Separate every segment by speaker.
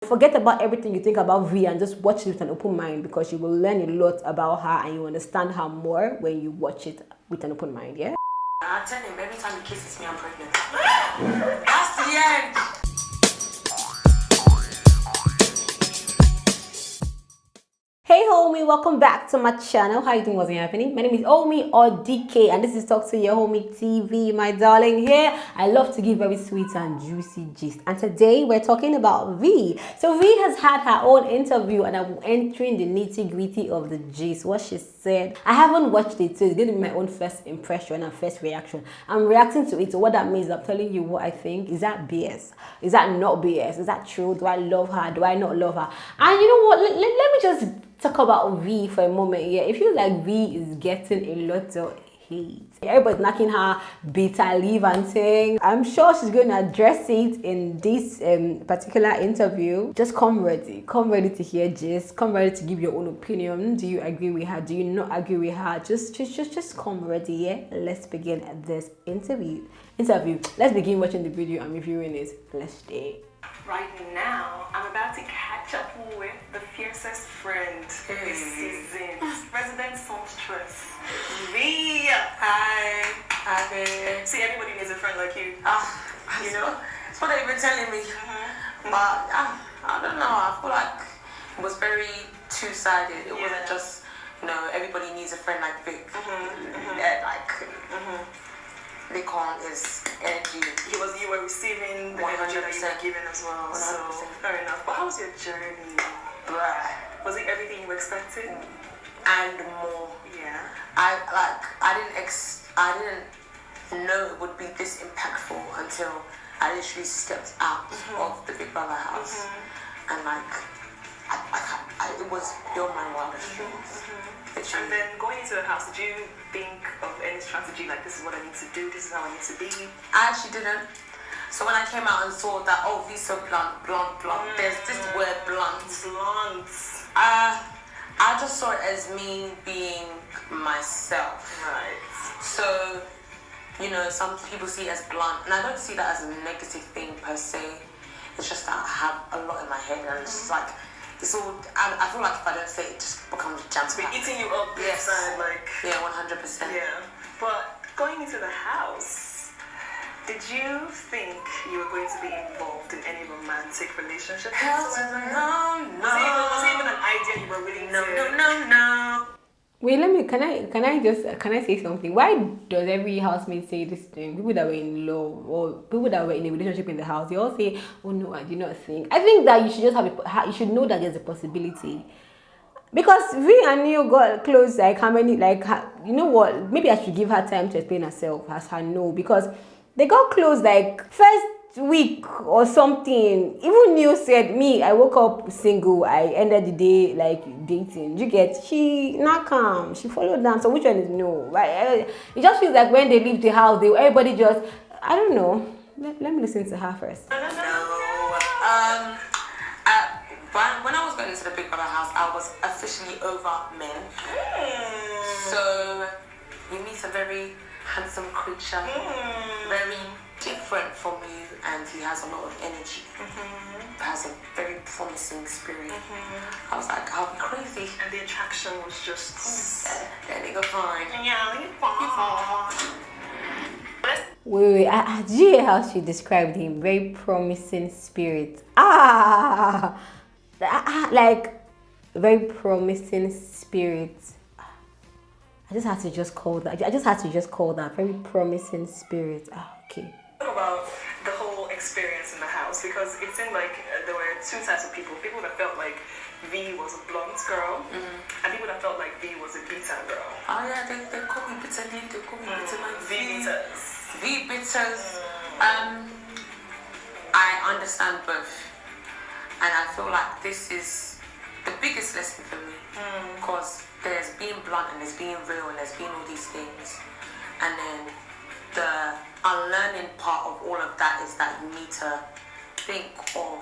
Speaker 1: Forget about everything you think about V and just watch it with an open mind, because you will learn a lot about her and you understand her more when you watch it with an open mind, yeah?
Speaker 2: I tell him every time he kisses me, I'm pregnant. That's the end.
Speaker 1: Hey homie, welcome back to my channel. How you doing? What's happening? My name is Omi or DK and this is Talk to Your Homie TV, my darling. Here I love to give very sweet and juicy gist, and today we're talking about V. So V has had her own interview and I'm entering the nitty-gritty of the gist, what she said. I haven't watched it, so it's going to be my own first impression and first reaction. I'm reacting to it, so what that means, I'm telling you what I think. Is that BS? Is that not BS? Is that true? Do I love her? Do I not love her? And you know what, let me just talk about V for a moment. Yeah, it feels like V is getting a lot of hate. Everybody's knocking her bitter leave and saying, I'm sure she's going to address it in this particular interview. Just come ready to hear gist, come ready to give your own opinion. Do you agree with her? Do you not agree with her? Just come ready. Yeah, let's begin this interview. Let's begin watching the video and reviewing it. Let's stay.
Speaker 2: Right now, I'm about to catch up with the fiercest friend this season. Resident Songstress. V. Hi. Hi. See, everybody needs a friend like you. You know? That's what they've been telling me. But I don't know. I feel like it was very two-sided. It wasn't just, everybody needs a friend like Vic. Nikon is energy. You were receiving the energy that you were giving as well. 100%. So fair enough. But how was your journey? Was it everything you were expecting? And more. Yeah. I didn't know it would be this impactful until I literally stepped out of the Big Brother house, and it was beyond my wildest dreams. And then going into the house, did you think of any strategy, like this is what I need to do, this is how I need to be? I actually didn't. So when I came out and saw that, V's so blunt, there's this word blunt. I just saw it as me being myself. Right. So, some people see it as blunt, and I don't see that as a negative thing per se. It's just that I have a lot in my head, and it's just like, it's all, I feel like if I don't say it, it just becomes jam-packed. It's eating you up inside, Yeah, 100%. Yeah. But going into the house, did you think you were going to be involved in any romantic relationship whatsoever? No. Was it even an idea you were willing to? No.
Speaker 1: Wait, can I say something? Why does every housemate say this thing? People that were in love or people that were in a relationship in the house, they all say, "Oh no, I do not think." I think that you should just you should know that there's a possibility. Because V and Neo got close, you know what? Maybe I should give her time to explain herself as her no, because they got close first week or something. Even Neo said, me, I woke up single, I ended the day dating. You get, she not calm, she followed down. So which one is no? Right? It just feels like when they leave the house, everybody just, I don't know. Let me listen to her first.
Speaker 2: No. When I was going into the Big Brother house, I was officially over men. So you meet a very handsome creature, very different from you, and he has a lot of energy. He has a very promising spirit. I was like, I'll be crazy. And the attraction was just that nigga fine. Yeah, you're fine.
Speaker 1: Wait, did you hear how she described him? Very promising spirit. Very promising spirit. I just had to just call that very promising spirit. Okay.
Speaker 2: Talk about the whole experience in the house, because it seemed like there were two types of people. People that felt like V was a blunt girl, and people that felt like V was a bitter girl. Oh yeah, they call me bitter. They call me bitter. V bitters. I understand both, and I feel like this is the biggest lesson for me, because there's being blunt and there's being real and there's being all these things, and then the unlearning part of all of that is that you need to think of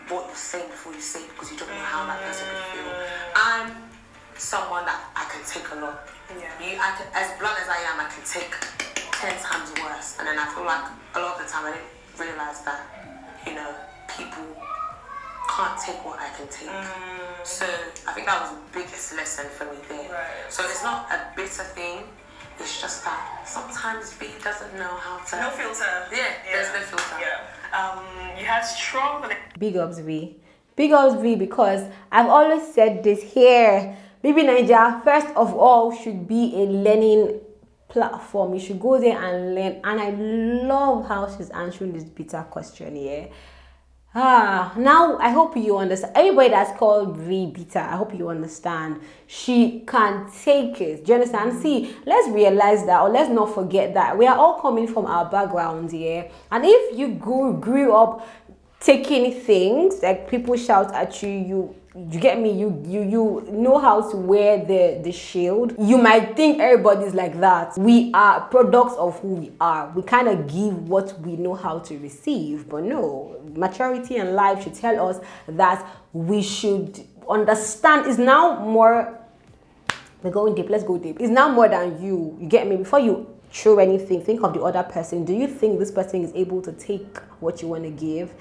Speaker 2: what you're saying before you say it, because you don't know how that person could feel. I'm someone that I can take a lot. As blunt as I am, I can take 10 times worse, and then I feel like a lot of the time I didn't realize that people can't take what I can take. So I think that was the biggest lesson for me there.
Speaker 3: Right.
Speaker 2: So it's not a bitter thing. It's just that sometimes V doesn't know how to.
Speaker 3: No filter.
Speaker 2: Yeah, there's no filter.
Speaker 3: Yeah. You had strong.
Speaker 1: Big ups V. Big ups V, because I've always said this here. Baby Naija, first of all, should be a learning platform. You should go there and learn. And I love how she's answering this bitter question here. Now I hope you understand. Everybody that's called V bitter, I hope you understand. She can take it. Do you understand? See, let's realize that, or let's not forget that we are all coming from our backgrounds here. And if you grew up taking things like people shout at you, you get me, you know how to wear the shield. You might think everybody's like that. We are products of who we are. We kind of give what we know how to receive. But no, maturity in life should tell us that we should understand. Is now more, we're going deep, let's go deep. It's now more than you get me? Before you throw anything, think of the other person. Do you think this person is able to take what you want to give?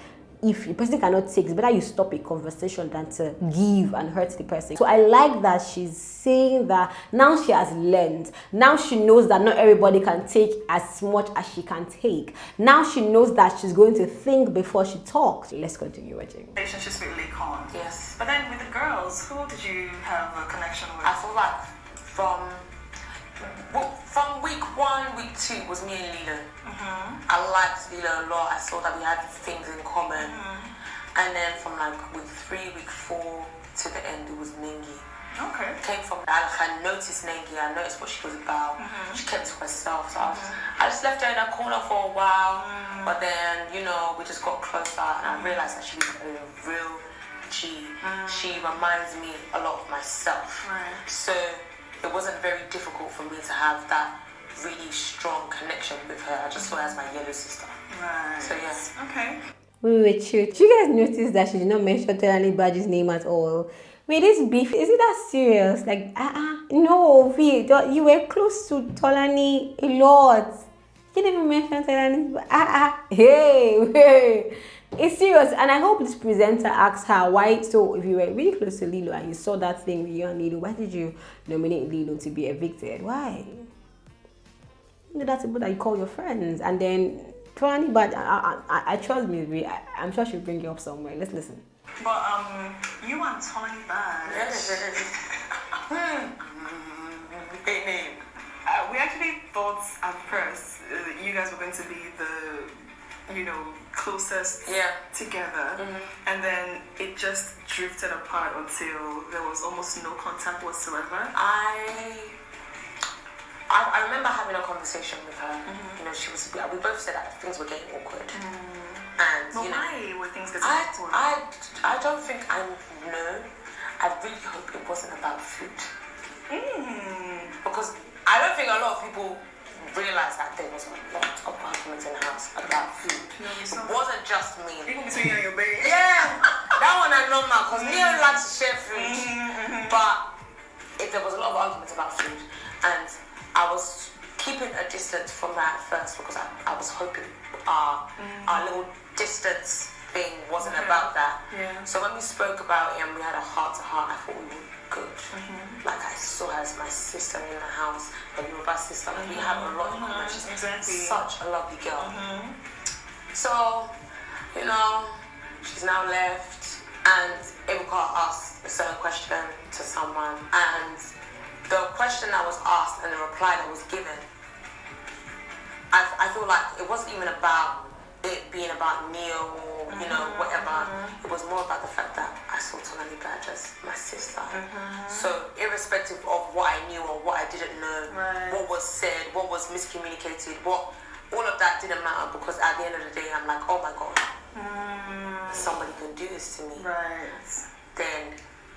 Speaker 1: If the person cannot take, it's better you stop a conversation than to give and hurt the person. So I like that she's saying that now she has learned. Now she knows that not everybody can take as much as she can take. Now she knows that she's going to think before she talks. Let's continue watching.
Speaker 3: Relationships with Lakon.
Speaker 2: Yes.
Speaker 3: But then with the girls, who did you have a connection with?
Speaker 2: I feel like from week 1, week 2 was me and Lilo. I liked Lilo a lot. I saw that we had things in common. And then from like week 3, week 4 to the end, it was Nengi.
Speaker 3: Okay.
Speaker 2: Came from that. I noticed Nengi. I noticed what she was about. She kept to herself. So I just left her in a corner for a while. But then, you know, we just got closer, and I realized that she was a real G. She reminds me a lot of myself.
Speaker 3: Right.
Speaker 2: So it wasn't very difficult for me to have that really strong connection with her. I just saw her as my yellow sister.
Speaker 3: Right.
Speaker 2: So yes.
Speaker 3: Okay.
Speaker 1: Wait, did you guys notice that she did not mention Tolani Badge's name at all? Wait, this beef, is it that serious? Like, no, V, you were close to Tolani a lot. You didn't even mention Tolani. Hey. It's serious, and I hope this presenter asked her why. So, if you were really close to Lilo and you saw that thing with you and Lilo, why did you nominate Lilo to be evicted? Why? You know, that's people that you call your friends, and then Tolani, but I trust me, I'm sure she'll bring you up somewhere. Let's listen.
Speaker 3: But you and Tolani Badge.
Speaker 2: Great name.
Speaker 3: We actually thought at first you guys were going to be the, closest together, and then it just drifted apart until there was almost no contact whatsoever.
Speaker 2: I remember having a conversation with her. You know, we both said that things were getting awkward. And
Speaker 3: but why were things getting awkward?
Speaker 2: I don't think I know. I really hope it wasn't about food. Because I don't think a lot of people realized that there was a lot of arguments in the house about food. It wasn't just me.
Speaker 3: Even between you and your baby.
Speaker 2: Yeah, that one I know now, because Leo likes to share food. But there was a lot of arguments about food, and I was keeping a distance from that at first because I was hoping our little distance thing wasn't about that.
Speaker 3: Yeah.
Speaker 2: So when we spoke about it and we had a heart-to-heart, I thought we were good. Like I saw her as my sister in the house, my Yoruba sister. Like we have a lot in common. She's such a lovely girl. So, she's now left, and Ebuka asked a certain question to someone, and the question that was asked and the reply that was given, I feel like it wasn't even about it being about Neil or whatever. It was more about the fact that I saw Tolani Badge as my sister. So irrespective of what I knew or what I didn't know, what was said, what was miscommunicated, all of that didn't matter, because at the end of the day I'm like, oh my god, somebody can do this to me.
Speaker 3: Right.
Speaker 2: Then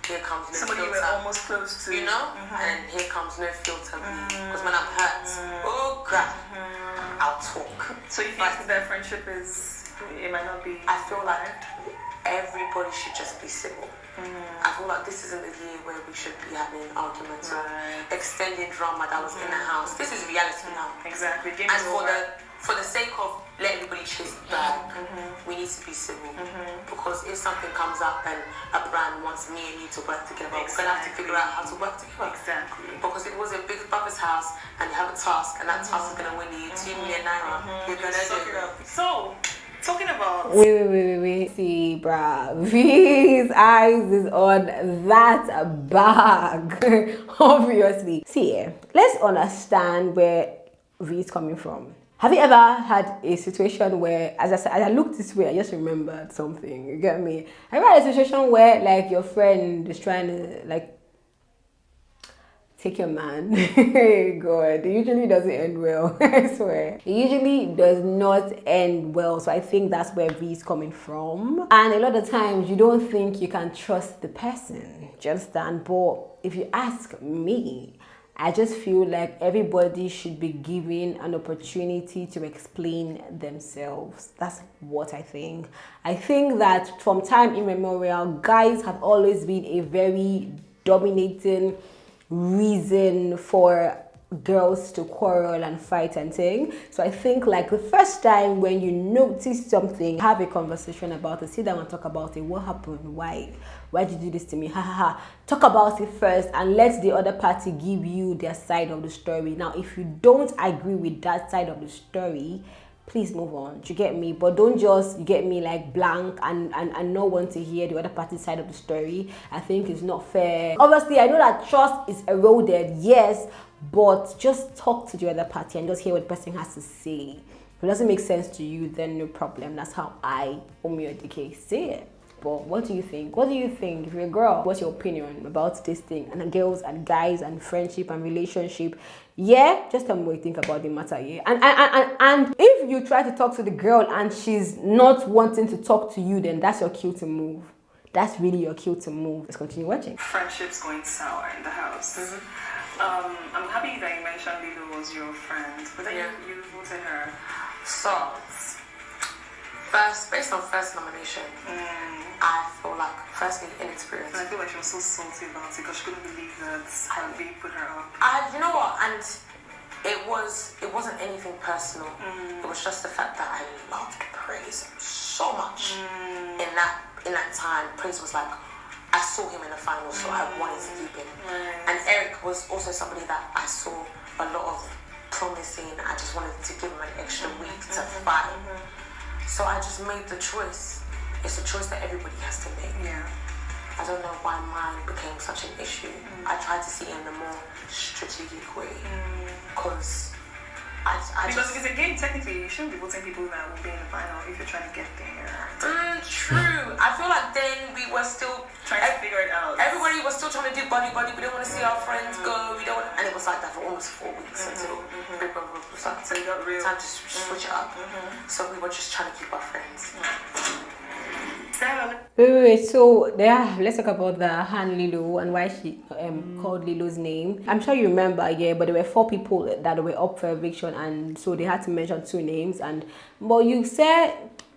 Speaker 2: here comes no
Speaker 3: somebody
Speaker 2: filter.
Speaker 3: You were almost close to.
Speaker 2: And here comes no filter. Because when I'm hurt, oh crap, I'll talk.
Speaker 3: So you think that friendship it might not be...
Speaker 2: I feel like everybody should just be civil. I feel like this isn't the year where we should be having arguments or extending drama that was in the house. This is reality now.
Speaker 3: Exactly.
Speaker 2: And for the sake of let everybody chase it back. We need to be civil. Because if something comes up and a brand wants me and you to work together, we're going to have to figure out how to work together.
Speaker 3: Exactly.
Speaker 2: Because it was a big brother's house and you have a task and that task is going to win you 2 million naira. You're going to do it.
Speaker 3: So, talking about...
Speaker 1: Wait. See, bruh. V's eyes is on that bag. Obviously. See, let's understand where V is coming from. Have you ever had a situation where, as I said, as I looked this way, I just remembered something. You get me? Have you had a situation where, like, your friend is trying to, like, take your man? God, it usually doesn't end well. I swear. It usually does not end well. So I think that's where V is coming from. And a lot of times you don't think you can trust the person. Do you understand? But if you ask me, I just feel like everybody should be given an opportunity to explain themselves. That's what I think. I think that from time immemorial, guys have always been a very dominating reason for girls to quarrel and fight and thing. So I think like the first time when you notice something, have a conversation about it, sit down and talk about it. What happened? Why did you do this to me? Ha ha ha. Talk about it first and let the other party give you their side of the story. Now if you don't agree with that side of the story, please move on. Do you get me? But don't just, you get me, like blank and not want to hear the other party's side of the story. I think it's not fair. Obviously, I know that trust is eroded, yes, but just talk to the other party and just hear what the person has to say. If it doesn't make sense to you, then no problem. That's how I, Omi Odike, say it. But what do you think? What do you think? If you're a girl, what's your opinion about this thing? And girls and guys and friendship and relationship? Yeah, just tell me what you think about the matter. Yeah, and if you try to talk to the girl and she's not wanting to talk to you, then that's your cue to move. That's really your cue to move. Let's continue watching.
Speaker 3: Friendships going sour in the house. I'm happy that you mentioned Lilo was your friend, but then you voted her.
Speaker 2: So, first, based on first nomination, I feel like, firstly, inexperienced.
Speaker 3: And I feel like she was so salty about it because she couldn't believe that they put her up.
Speaker 2: You know what? And it wasn't anything personal. It was just the fact that I loved Praise so much. In that time, Praise was like, I saw him in the final, so I wanted to keep him. And Eric was also somebody that I saw a lot of promising. I just wanted to give him an extra week to fight. So I just made the choice. It's a choice that everybody has to make.
Speaker 3: Yeah.
Speaker 2: I don't know why mine became such an issue. I tried to see it in a more strategic way. Because
Speaker 3: because again, technically, you shouldn't be voting people that will be in the final if you're trying to get there.
Speaker 2: True. I feel like then we were still
Speaker 3: trying to figure it out.
Speaker 2: Everybody was still trying to do buddy. We don't want to see our friends go. We don't want, and it was like that for almost 4 weeks until Big Brother was like,
Speaker 3: so you got real
Speaker 2: time to switch it up. So we were just trying to keep our friends.
Speaker 1: Wait. So let's talk about the Han Lilo and why she called Lilo's name. I'm sure you remember, yeah, but there were 4 people that were up for eviction, and so they had to mention 2 names. But you said,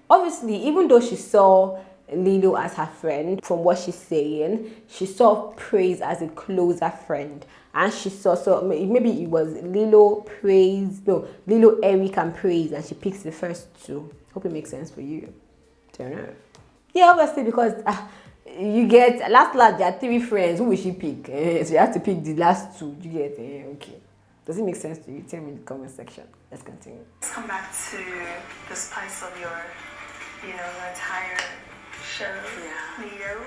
Speaker 1: obviously, even though she saw Lilo as her friend, from what she's saying, she saw Praise as a closer friend. And she saw, so maybe it was Lilo, Eric and Praise, and she picks the first 2. Hope it makes sense for you. Don't know. Yeah, obviously, because you get last there are 3 friends. Who will she pick? So you have to pick the last 2. You get okay. Does it make sense to you? Tell me in the comment section. Let's continue.
Speaker 3: Let's come back to the spice of your, entire show.
Speaker 2: Yeah.
Speaker 3: Neo.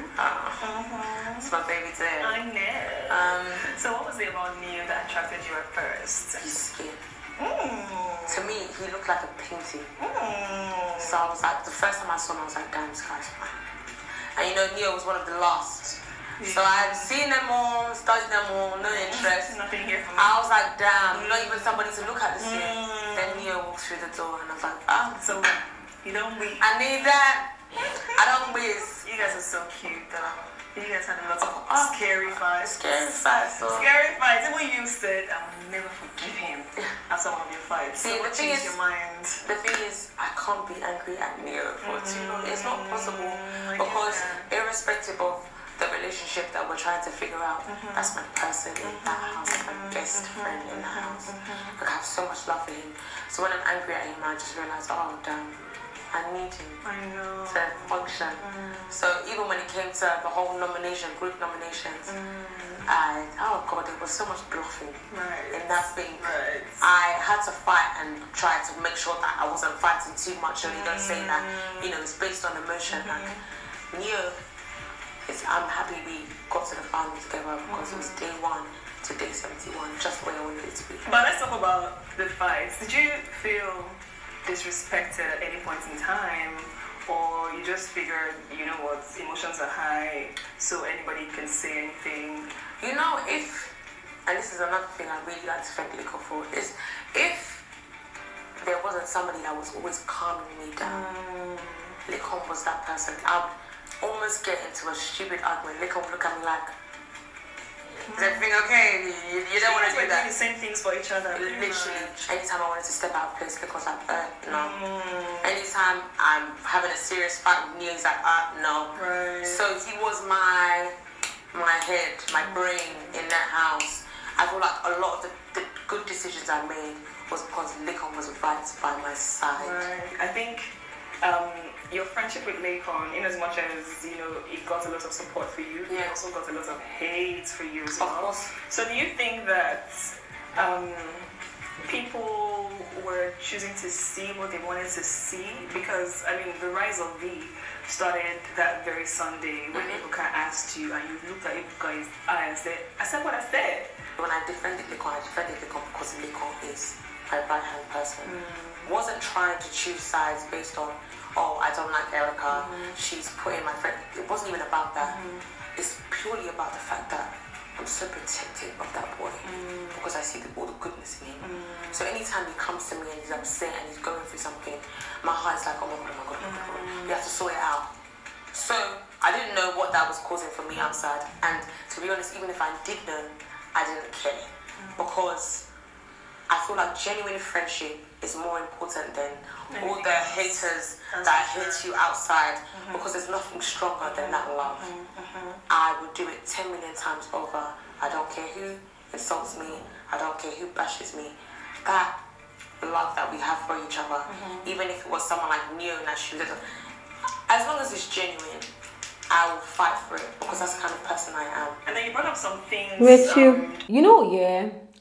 Speaker 2: It's my baby too.
Speaker 3: I know. So what was it about Neo that attracted you at first?
Speaker 2: His skin. To me, he looked like a painting. So I was like, the first time I saw him, I was like, damn, this guy's fine. And Neo was one of the last. So I had seen them all, studied them all, no interest.
Speaker 3: Nothing here for me.
Speaker 2: I was like, damn, not even somebody to look at the scene. Then Neo walks through the door and I was like,
Speaker 3: so you don't wait.
Speaker 2: I need that. I don't whiz.
Speaker 3: You guys are so cute though. You guys had a lot of scary fights.
Speaker 2: Scary fights.
Speaker 3: Scary fights. Even you said, I will never forgive him after one of your fights.
Speaker 2: See,
Speaker 3: so
Speaker 2: the thing is,
Speaker 3: your mind?
Speaker 2: The thing is, I can't be angry at Neo for too long. It's not possible because irrespective of the relationship relationship that we're trying to figure out. That's my person in that house, that's my best friend in the house. Like, I have so much love for him. So when I'm angry at him, I just realize, oh damn, I need him to function. So even when it came to the whole group nominations, oh god, there was so much bluffing in that thing. I had to fight and try to make sure that I wasn't fighting too much, and you don't say that, it's based on emotion. Like, I'm happy we got to the final together because it was day 1 to day 71, just where I wanted it to be.
Speaker 3: But let's talk about the fights. Did you feel disrespected at any point in time, or you just figured, you know what, emotions are high, so anybody can say anything?
Speaker 2: And this is another thing I really like to thank Lico for, is if there wasn't somebody that was always calming me down, Lico was that person. I would almost get into a stupid argument. Lico would look at me like, is everything okay? You don't want to do that.
Speaker 3: Doing the same things for each other.
Speaker 2: Literally, anytime I wanted to step out of place, Lico was like, no. Anytime I'm having a serious fight with Neil, he's like, no. So he was my head, my brain in that house. I feel like a lot of the good decisions I made was because Lekon was right by my side.
Speaker 3: I think your friendship with Lekon, in as much as it got a lot of support for you, it also got a lot of hate for you as well.
Speaker 2: Of course.
Speaker 3: So do you think that people were choosing to see what they wanted to see? Because the rise of VEE started that very Sunday when Ebuka asked you, and you looked at Ebuka's eyes. I said what I said.
Speaker 2: When I defended Lekon because Lekon is my right-hand person. Wasn't trying to choose sides based on, I don't like Erica, she's putting my friend. It wasn't even about that. It's purely about the fact that I'm so protective of that boy because I see all the goodness in him. So anytime he comes to me and he's upset and he's going through something, my heart's like, oh my god, you have to sort it out. So I didn't know what that was causing for me outside, and to be honest, even if I did know, I didn't care because I feel like genuine friendship is more important than all the haters that hate you outside because there's nothing stronger than that love. I would do it 10 million times over. I don't care who insults me. I don't care who bashes me. That love that we have for each other, even if it was someone like Neo and that she did, as long as it's genuine, I will fight for it because that's the kind of person I am.
Speaker 3: And then you brought up some things.
Speaker 1: With you.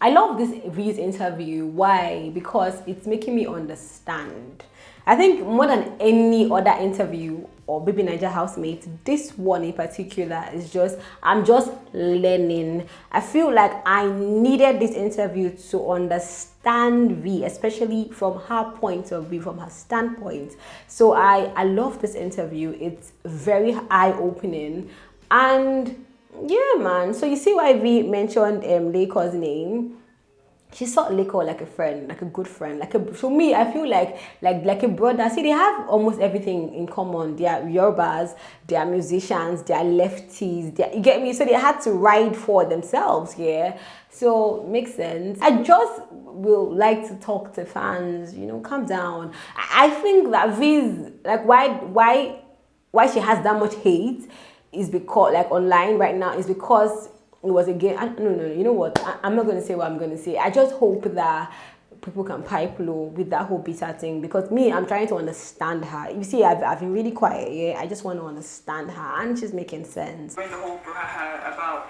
Speaker 1: I love this VEE's interview. Why? Because it's making me understand. I think more than any other interview or Baby Niger housemate, this one in particular is I'm just learning. I feel like I needed this interview to understand VEE, especially from her point of view, from her standpoint. So I love this interview. It's very eye-opening. And yeah, man. So you see why VEE mentioned Leko's name. She saw Leko like a friend, like a good friend, for me, I feel like a brother. See, they have almost everything in common. They are Yorubas, they are musicians, they are lefties. You get me? So they had to ride for themselves, yeah. So makes sense. I just will like to talk to fans. Calm down. I think that VEE's like why she has that much hate is because online right now is because it was again. No. You know what? I'm not going to say what I'm going to say. I just hope that people can pipe low with that whole bitter thing because I'm trying to understand her. You see, I've been really quiet. Yeah, I just want to understand her, and she's making sense.
Speaker 3: During the whole brouhaha about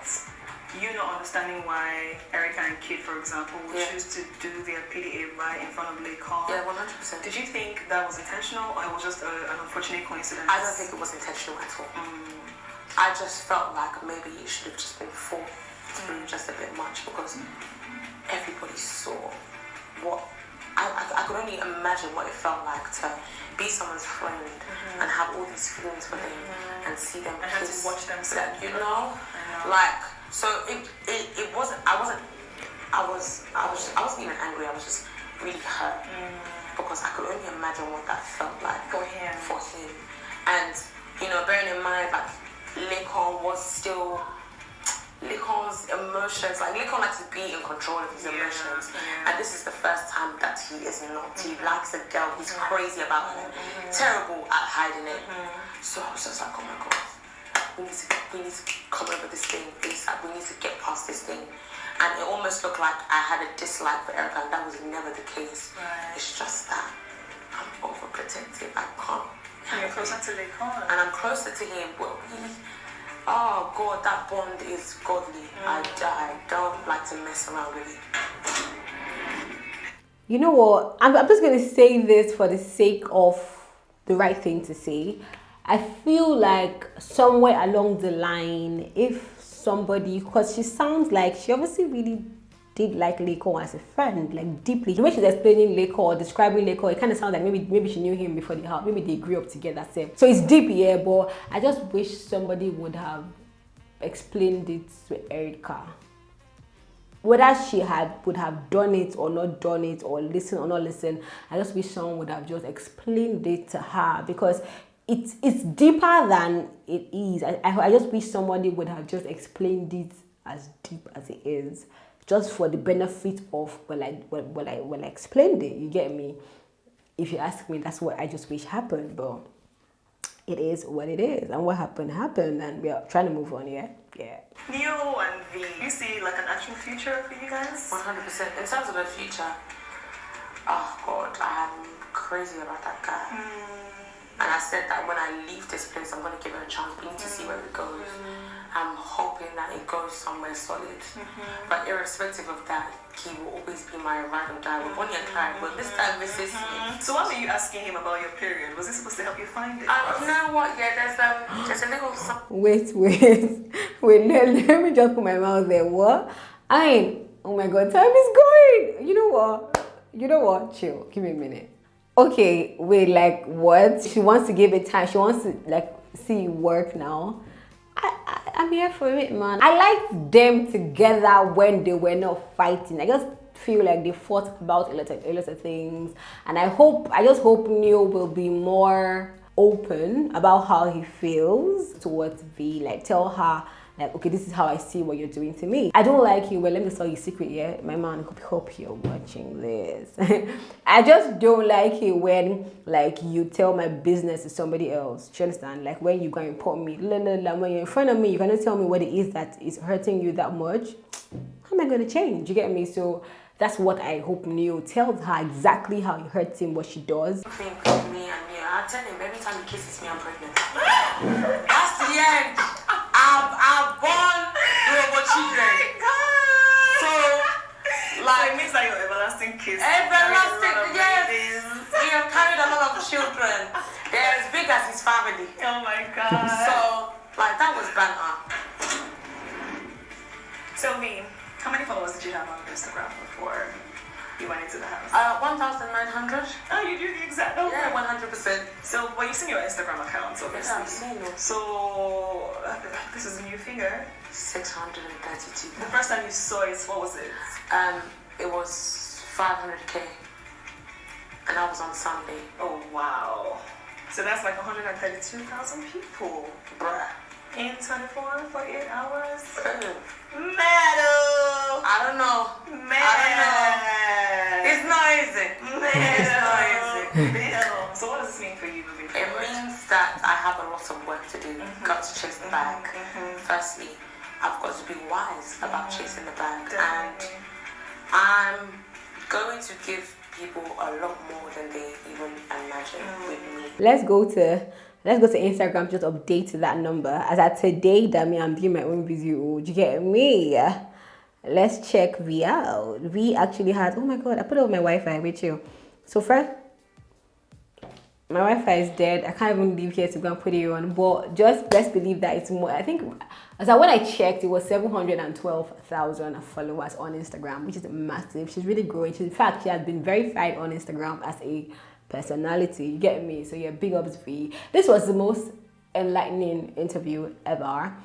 Speaker 3: you not understanding why Erica and Kid, for example, would choose to do their PDA right in front of Lekon.
Speaker 2: Yeah, 100%.
Speaker 3: Did you think that was intentional, or it was just an unfortunate coincidence?
Speaker 2: I don't think it was intentional at all. I just felt like maybe it should have just been thought through just a bit much because everybody saw what I could only imagine what it felt like to be someone's friend and have all these feelings for them and see them
Speaker 3: and have to watch them sad,
Speaker 2: so it wasn't I wasn't even angry. I was just really hurt because I could only imagine what that felt like
Speaker 3: for him.
Speaker 2: And bearing in mind Lekon was still Lekon's emotions, Lekon likes to be in control of his emotions, and this is the first time that he is not. He likes a girl, he's crazy about her, terrible at hiding it. So I was just like, oh my god, we need to come over this thing ASAP. We need to get past this thing. And it almost looked like I had a dislike for Erica, and that was never the case.
Speaker 3: Right.
Speaker 2: It's just that I'm overprotective. I can't.
Speaker 3: And you're closer to Lekon.
Speaker 2: And I'm closer to him, but oh God, that bond is godly. I don't like to mess around with it.
Speaker 1: You know what? I'm just going to say this for the sake of the right thing to say. I feel like somewhere along the line, if somebody, because she sounds like she obviously really did like Leko as a friend, like deeply. The way she's explaining Leko or describing Leko, it kind of sounds like maybe she knew him before they had, maybe they grew up together. So it's deep, yeah, but I just wish somebody would have explained it to Erica. Whether she would have done it or not done it, or listen or not listen, I just wish someone would have just explained it to her, because it's deeper than it is. I just wish somebody would have just explained it as deep as it is, just for the benefit of when I explained it. You get me? If you ask me, that's what I just wish happened, but it is what it is, and what happened, and we are trying to move on. Yeah.
Speaker 3: Neo and V, you see like an actual future for you guys?
Speaker 2: 100%. In terms of the future, oh God, I'm crazy about that guy. And I said that when I leave this place, I'm going to give it a chance. We need to see where it goes. I'm hoping that it goes somewhere solid. But irrespective of that, he will always be my ride or die. With Bonnie and Clyde, but this time this is me.
Speaker 3: So what were you asking him about your period? Was he supposed to help you find it?
Speaker 2: You know what? Yeah, there's a little something.
Speaker 1: Wait, let me just put my mouth there. What? Oh my God, time is going. You know what? Chill. Give me a minute. Okay, wait, like what? She wants to give it time. She wants to like see it work now. I'm here for it, man. I liked them together when they were not fighting. I just feel like they fought about a lot of things, and I just hope Neo will be more open about how he feels towards V. Like tell her, like, okay, this is how I see what you're doing to me. I don't like you. Well, let me tell you a secret, yeah? My man, hope you're watching this. I just don't like it when, like, you tell my business to somebody else. Do you understand? Like, when you go and report me, when you're in front of me, you cannot tell me what it is that is hurting you that much. How am I going to change? You get me? So that's what I hope Neo tells her, exactly how it hurts him, what she does.
Speaker 2: I think me and Neo, I tell him every time he kisses me, I'm pregnant. That's the end. I'm born with children.
Speaker 3: Oh my God.
Speaker 2: So, like,
Speaker 3: it means that you're everlasting kiss.
Speaker 2: Everlasting, yes. He have carried a lot of children. They're as big as his family.
Speaker 3: Oh my God.
Speaker 2: So, like, that was banter.
Speaker 3: So, V, how many followers did you have on Instagram before you went into the house?
Speaker 2: 1,900.
Speaker 3: Oh, you do the exact number?
Speaker 2: Yeah, 100%.
Speaker 3: So, well, you've seen your Instagram account, obviously.
Speaker 2: Yeah, I've seen it.
Speaker 3: So, this is a new figure.
Speaker 2: 632.
Speaker 3: The first time you saw it, what was it?
Speaker 2: It was 500K. And that was on Sunday.
Speaker 3: Oh, wow. So that's like 132,000 people.
Speaker 2: Bruh.
Speaker 3: In 24, 48 hours?
Speaker 2: Metal! I don't know. It's not easy. It's not easy.
Speaker 3: So what does this mean for you moving
Speaker 2: It
Speaker 3: forward?
Speaker 2: means that I have a lot of work to do. Got to chase the bag. Firstly, I've got to be wise about chasing the bag.
Speaker 3: Definitely.
Speaker 2: And I'm going to give people a lot more than they even imagine with me.
Speaker 1: Let's go to Instagram, just update that number. As at today, that means I'm doing my own video. Do you get me? Let's check V out. V actually has, oh my God, I put it on my Wi-Fi with you. So first, my Wi-Fi is dead. I can't even leave here to go and put it on. But just let's believe that it's more. I think, as when I checked, it was 712,000 followers on Instagram, which is massive. She's really growing. In fact, she has been verified on Instagram as a personality. You get me? So yeah, big ups V. This was the most enlightening interview ever.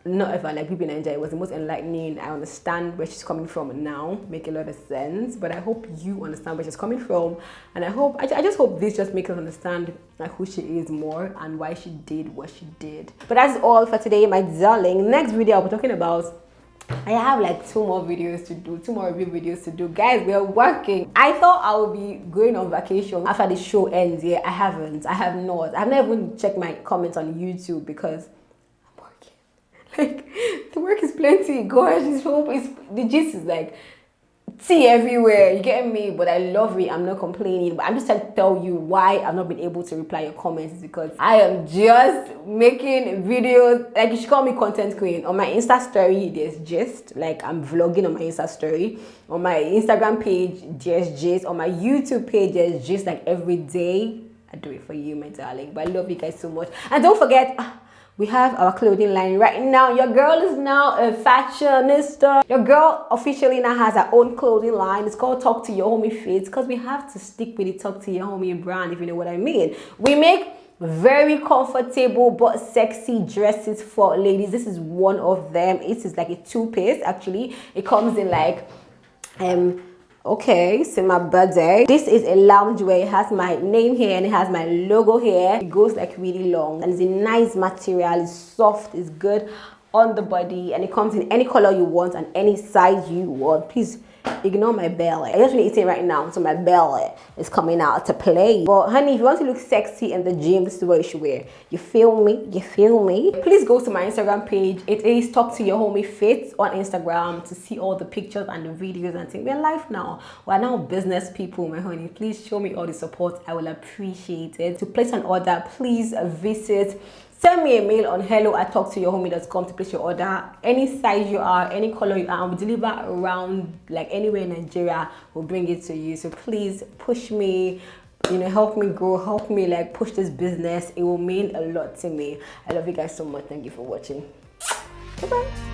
Speaker 1: Not ever, like people in Nigeria. It was the most enlightening. I understand where she's coming from now. Make a lot of sense. But I hope you understand where she's coming from. And I just hope this just makes us understand like who she is more and why she did what she did. But that's all for today, my darling. Next video I'll be talking about, I have like 2 more videos to do, 2 more review videos to do. Guys, we are working. I thought I would be going on vacation after the show ends. Yeah, I haven't. I have not. I've never even checked my comments on YouTube because I'm working. Like, the work is plenty. Gosh, the gist is like tea everywhere, you get me? But I love it. I'm not complaining, but I'm just trying to tell you why I've not been able to reply your comments is because I am just making videos. Like, you should call me content queen. On my Insta story, there's gist, like I'm vlogging on my Insta story. On my Instagram page, there's gist. On my YouTube page, there's gist. Like, every day I do it for you, my darling. But I love you guys so much. And don't forget, we have our clothing line right now. Your girl is now a fashionista. Your girl officially now has her own clothing line. It's called Talk to Your Homie Fits, because we have to stick with the Talk to Your Homie brand, if you know what I mean. We make very comfortable but sexy dresses for ladies. This is one of them. It is like a two-piece, actually. It comes in like okay, so my birthday. This is a loungewear. It has my name here and it has my logo here. It goes like really long and it's a nice material. It's soft, it's good on the body, and it comes in any color you want and any size you want. Please ignore my belly. I just want to eat it right now, so my belly is coming out to play. But honey, if you want to look sexy in the gym, this is what you should wear. You feel me? You feel me? Please go to my Instagram page. It is Talk to Your Homie Fits on Instagram to see all the pictures and the videos and things. We're live now. We're now business people, my honey. Please show me all the support. I will appreciate it. To place an order, please visit. Send me a mail on hello@talktoyourhomie.com to place your order. Any size you are, any color you are, and we'll deliver around like anywhere in Nigeria. We'll bring it to you. So please push me, help me grow, help me like push this business. It will mean a lot to me. I love you guys so much. Thank you for watching. Bye-bye.